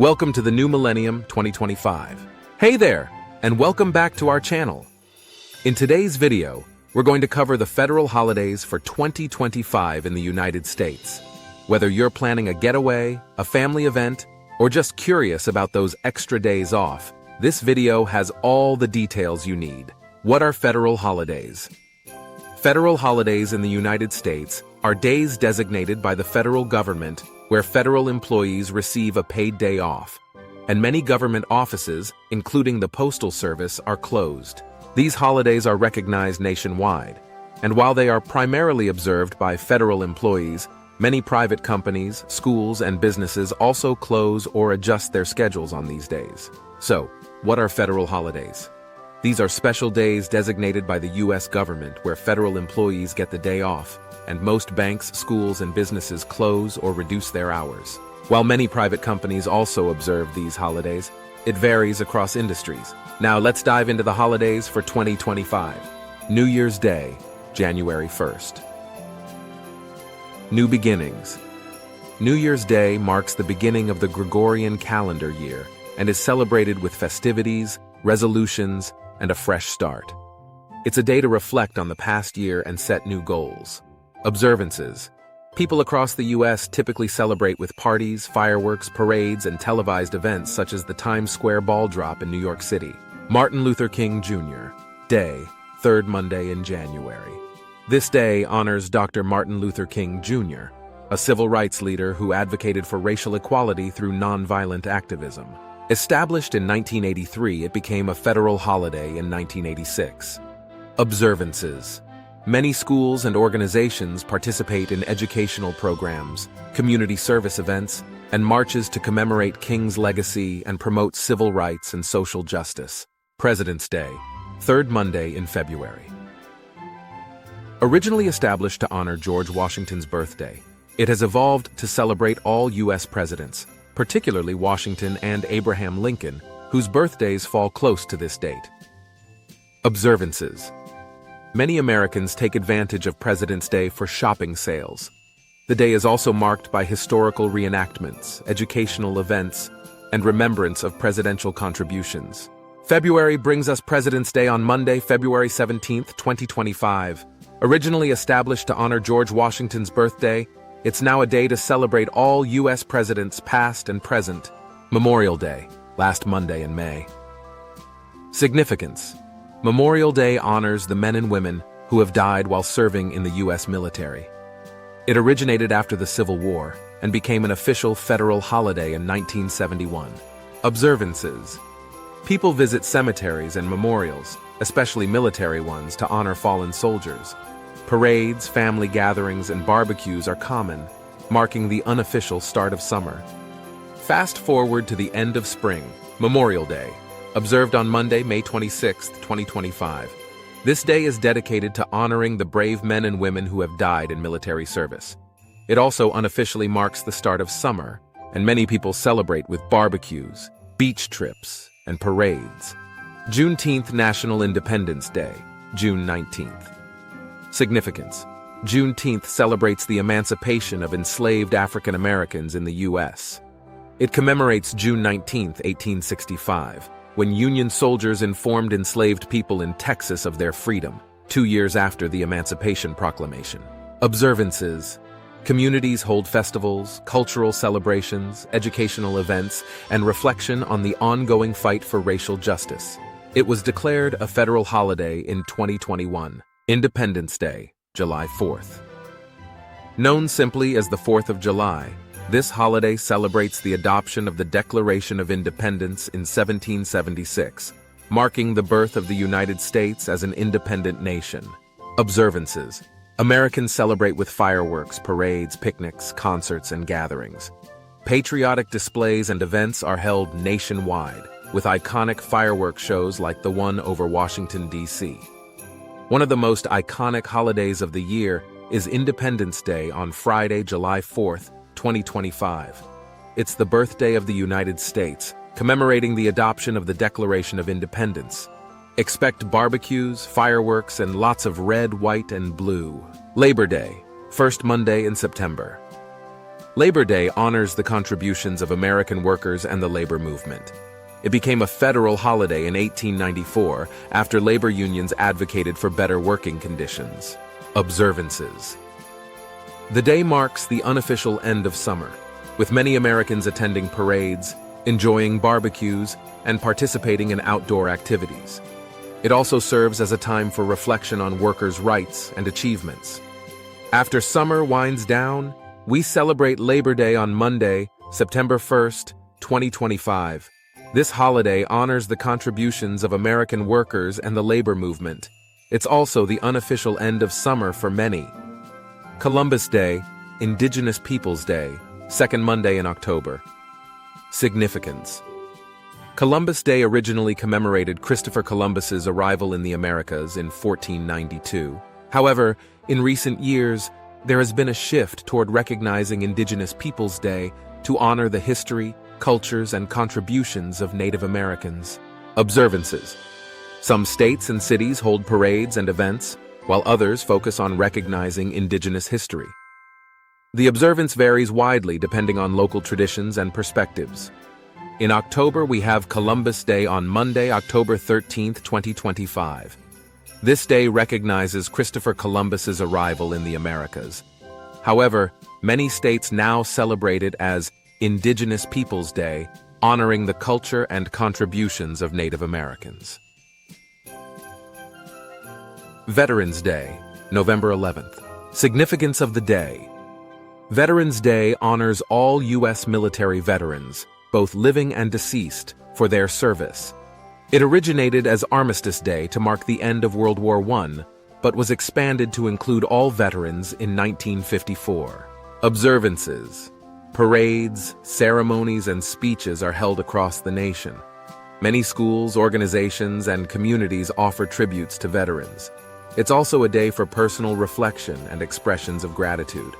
Welcome to the new millennium 2025. Hey there, and welcome back to our channel. In today's video, we're going to cover the federal holidays for 2025 in the United States. Whether you're planning a getaway, a family event, or just curious about those extra days off, this video has all the details you need. What are federal holidays? Federal holidays in the United States are days designated by the federal government where federal employees receive a paid day off, and many government offices, including the Postal Service, are closed. These holidays are recognized nationwide, and while they are primarily observed by federal employees, many private companies, schools, and businesses also close or adjust their schedules on these days. So, what are federal holidays? These are special days designated by the U.S. government where federal employees get the day off, and most banks, schools, and businesses close or reduce their hours. While many private companies also observe these holidays, it varies across industries. Now let's dive into the holidays for 2025. New Year's Day, January 1st. New beginnings. New Year's Day marks the beginning of the Gregorian calendar year and is celebrated with festivities, resolutions, and a fresh start. It's a day to reflect on the past year and set new goals. Observances. People across the U.S. typically celebrate with parties, fireworks, parades, and televised events such as the Times Square ball drop in New York City. Martin Luther King Jr. Day, third Monday in January. This day honors Dr. Martin Luther King Jr., a civil rights leader who advocated for racial equality through nonviolent activism. Established in 1983, it became a federal holiday in 1986. Observances. Many schools and organizations participate in educational programs, community service events, and marches to commemorate King's legacy and promote civil rights and social justice. President's Day, third Monday in February. Originally established to honor George Washington's birthday, it has evolved to celebrate all U.S. presidents, particularly Washington and Abraham Lincoln, whose birthdays fall close to this date. Observances. Many Americans take advantage of President's Day for shopping sales. The day is also marked by historical reenactments, educational events, and remembrance of presidential contributions. February brings us President's Day on Monday, February 17, 2025. Originally established to honor George Washington's birthday, it's now a day to celebrate all U.S. presidents past and present. Memorial Day, last Monday in May. Significance. Memorial Day honors the men and women who have died while serving in the U.S. military. It originated after the Civil War and became an official federal holiday in 1971. Observances. People visit cemeteries and memorials, especially military ones, to honor fallen soldiers. Parades, family gatherings, and barbecues are common, marking the unofficial start of summer. Fast forward to the end of spring, Memorial Day, observed on Monday, May 26, 2025. This day is dedicated to honoring the brave men and women who have died in military service. It also unofficially marks the start of summer, and many people celebrate with barbecues, beach trips, and parades. Juneteenth, National Independence Day, June 19th. Significance. Juneteenth celebrates the emancipation of enslaved African Americans in the U.S. It commemorates June 19, 1865, when Union soldiers informed enslaved people in Texas of their freedom, 2 years after the Emancipation Proclamation. Observances. Communities hold festivals, cultural celebrations, educational events, and reflection on the ongoing fight for racial justice. It was declared a federal holiday in 2021. Independence Day, July 4th. Known simply as the 4th of July, this holiday celebrates the adoption of the Declaration of Independence in 1776, marking the birth of the United States as an independent nation. Observances. Americans celebrate with fireworks, parades, picnics, concerts, and gatherings. Patriotic displays and events are held nationwide, with iconic fireworks shows like the one over Washington, D.C. One of the most iconic holidays of the year is Independence Day on Friday, July 4th, 2025. It's the birthday of the United States, commemorating the adoption of the Declaration of Independence. Expect barbecues, fireworks, and lots of red, white, and blue. Labor Day, first Monday in September. Labor Day honors the contributions of American workers and the labor movement. It became a federal holiday in 1894 after labor unions advocated for better working conditions. Observances. The day marks the unofficial end of summer, with many Americans attending parades, enjoying barbecues, and participating in outdoor activities. It also serves as a time for reflection on workers' rights and achievements. After summer winds down, we celebrate Labor Day on Monday, September 1st, 2025. This holiday honors the contributions of American workers and the labor movement. It's also the unofficial end of summer for many. Columbus Day, Indigenous Peoples Day, second Monday in October. Significance. Columbus Day originally commemorated Christopher Columbus's arrival in the Americas in 1492. However, in recent years, there has been a shift toward recognizing Indigenous Peoples Day to honor the history, cultures, and contributions of Native Americans. Observances. Some states and cities hold parades and events, while others focus on recognizing Indigenous history. The observance varies widely depending on local traditions and perspectives. In October, we have Columbus Day on Monday, October 13th, 2025. This day recognizes Christopher Columbus's arrival in the Americas. However, many states now celebrate it as Indigenous Peoples Day, honoring the culture and contributions of Native Americans. Veterans Day, November 11th. Significance of the day. Veterans Day honors all U.S. military veterans, both living and deceased, for their service. It originated as Armistice Day to mark the end of World War I, but was expanded to include all veterans in 1954. Observances. Parades, ceremonies, and speeches are held across the nation. Many schools, organizations, and communities offer tributes to veterans. It's also a day for personal reflection and expressions of gratitude.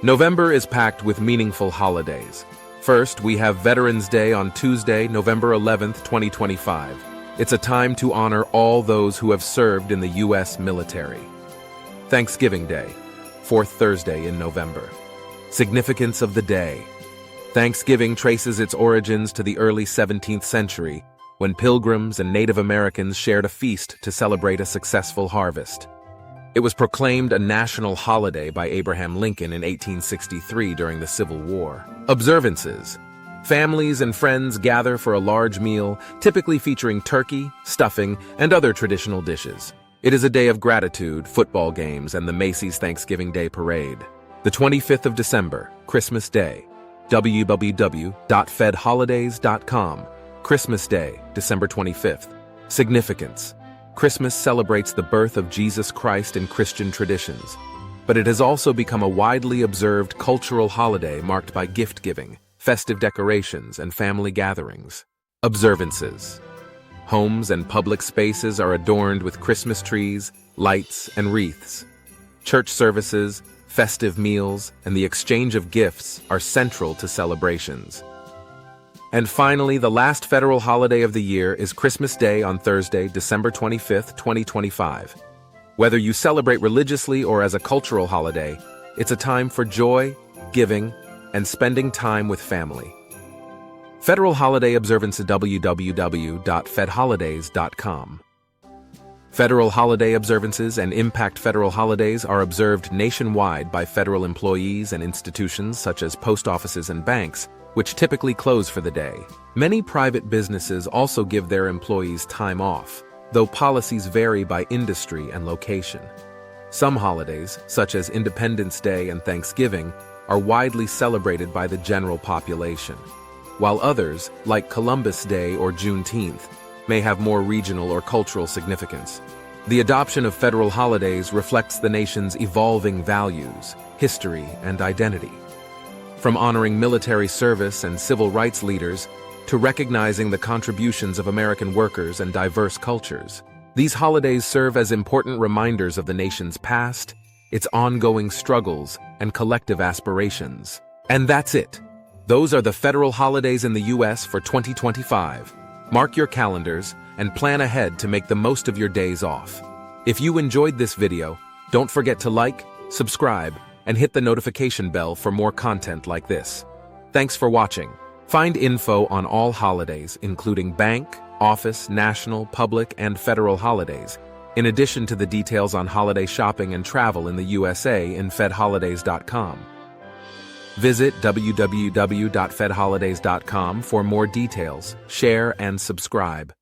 November is packed with meaningful holidays. First, we have Veterans Day on Tuesday, November 11th, 2025. It's a time to honor all those who have served in the U.S. military. Thanksgiving Day, fourth Thursday in November. Significance of the day. Thanksgiving traces its origins to the early 17th century, when pilgrims and Native Americans shared a feast to celebrate a successful harvest. It was proclaimed a national holiday by Abraham Lincoln in 1863 during the Civil War. Observances. Families and friends gather for a large meal, typically featuring turkey, stuffing, and other traditional dishes. It is a day of gratitude, football games, and the Macy's Thanksgiving Day Parade. The 25th of December, Christmas Day. www.fedholidays.com. Christmas Day, December 25th. Significance. Christmas celebrates the birth of Jesus Christ in Christian traditions, but it has also become a widely observed cultural holiday marked by gift-giving, festive decorations, and family gatherings. Observances. Homes and public spaces are adorned with Christmas trees, lights, and wreaths. Church services, festive meals, and the exchange of gifts are central to celebrations. And finally, the last federal holiday of the year is Christmas Day on Thursday, December 25th, 2025. Whether you celebrate religiously or as a cultural holiday, it's a time for joy, giving, and spending time with family. Federal holiday observance at www.fedholidays.com. Federal holiday observances and impact federal holidays are observed nationwide by federal employees and institutions such as post offices and banks, which typically close for the day. Many private businesses also give their employees time off, though policies vary by industry and location. Some holidays, such as Independence Day and Thanksgiving, are widely celebrated by the general population, while others, like Columbus Day or Juneteenth, may have more regional or cultural significance. The adoption of federal holidays reflects the nation's evolving values, history, and identity. From honoring military service and civil rights leaders to recognizing the contributions of American workers and diverse cultures, these holidays serve as important reminders of the nation's past, its ongoing struggles, and collective aspirations. And that's it. Those are the federal holidays in the U.S. for 2025. Mark your calendars and plan ahead to make the most of your days off. If you enjoyed this video, don't forget to like, subscribe, and hit the notification bell for more content like this. Thanks for watching. Find info on all holidays, including bank, office, national, public, and federal holidays, in addition to the details on holiday shopping and travel in the USA in fedholidays.com. Visit www.fedholidays.com for more details, share, and subscribe.